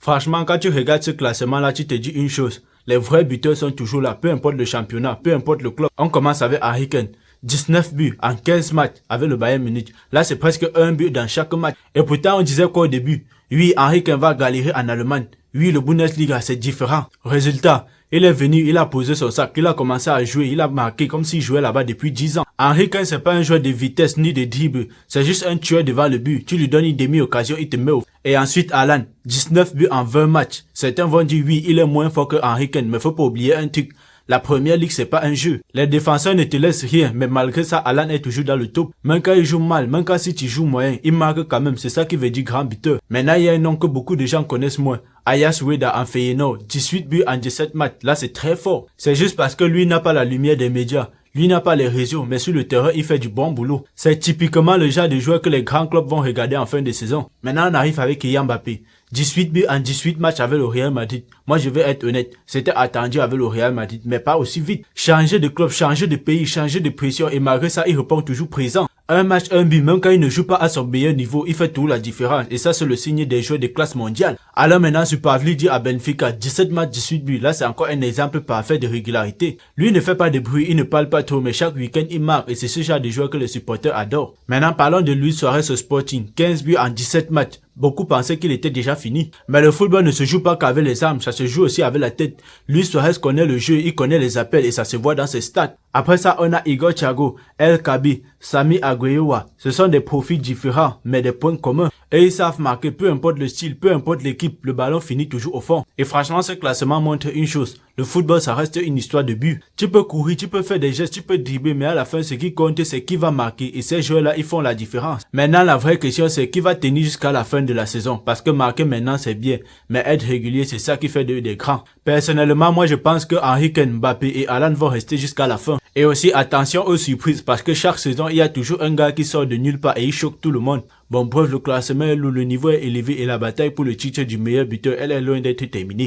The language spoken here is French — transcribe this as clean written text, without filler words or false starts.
Franchement, quand tu regardes ce classement-là, tu te dis une chose. Les vrais buteurs sont toujours là, peu importe le championnat, peu importe le club. On commence avec Harry Kane. 19 buts en 15 matchs avec le Bayern Munich. Là, c'est presque un but dans chaque match. Et pourtant, on disait quoi au début? Oui, Harry Kane va galérer en Allemagne. Oui, le Bundesliga, c'est différent. Résultat, il est venu, il a posé son sac, il a commencé à jouer, il a marqué comme s'il jouait là-bas depuis 10 ans. Harry Kane, c'est pas un joueur de vitesse ni de dribble. C'est juste un tueur devant le but. Tu lui donnes une demi-occasion, il te met au... Et ensuite, Haaland, 19 buts en 20 matchs. Certains vont dire oui, il est moins fort que Harry Kane, mais faut pas oublier un truc. La première ligue, c'est pas un jeu. Les défenseurs ne te laissent rien, mais malgré ça, Haaland est toujours dans le top. Même quand il joue mal, même quand si tu joues moyen, il marque quand même. C'est ça qui veut dire grand buteur. Maintenant, il y a un nom que beaucoup de gens connaissent moins. Ayas Weda en Feyenoord, 18 buts en 17 matchs. Là, c'est très fort. C'est juste parce que lui n'a pas la lumière des médias. Lui n'a pas les réseaux, mais sur le terrain, il fait du bon boulot. C'est typiquement le genre de joueur que les grands clubs vont regarder en fin de saison. Maintenant, on arrive avec Kylian Mbappé. 18 buts en 18 matchs avec le Real Madrid. Moi, je vais être honnête. C'était attendu avec le Real Madrid, mais pas aussi vite. Changer de club, changer de pays, changer de pression, et malgré ça, il répond toujours présent. Un match, un but, même quand il ne joue pas à son meilleur niveau, il fait tout la différence. Et ça, c'est le signe des joueurs de classe mondiale. Alors maintenant, sur Pavlidis à Benfica, 17 matchs, 18 buts. Là, c'est encore un exemple parfait de régularité. Lui ne fait pas de bruit, il ne parle pas trop, mais chaque week-end, il marque. Et c'est ce genre de joueur que les supporters adorent. Maintenant, parlons de Luis Suarez au Sporting. 15 buts en 17 matchs. Beaucoup pensaient qu'il était déjà fini. Mais le football ne se joue pas qu'avec les armes, ça se joue aussi avec la tête. Luis Suarez connaît le jeu, il connaît les appels et ça se voit dans ses stats. Après ça, on a Igor Thiago, El Kabi, Sami Agueyoa. Ce sont des profils différents, mais des points communs. Et ils savent marquer, peu importe le style, peu importe l'équipe, le ballon finit toujours au fond. Et franchement, ce classement montre une chose. Le football, ça reste une histoire de but. Tu peux courir, tu peux faire des gestes, tu peux dribbler, mais à la fin, ce qui compte, c'est qui va marquer. Et ces joueurs-là, ils font la différence. Maintenant, la vraie question, c'est qui va tenir jusqu'à la fin de la saison. Parce que marquer maintenant, c'est bien. Mais être régulier, c'est ça qui fait d'eux des grands. Personnellement, moi, je pense que Harry Kane, Mbappé et Haaland vont rester jusqu'à la fin. Et aussi, attention aux surprises, parce que chaque saison, il y a toujours un gars qui sort de nulle part et il choque tout le monde. Bon, bref, le classement est lourd, le niveau est élevé et la bataille pour le titre du meilleur buteur, elle est loin d'être terminée.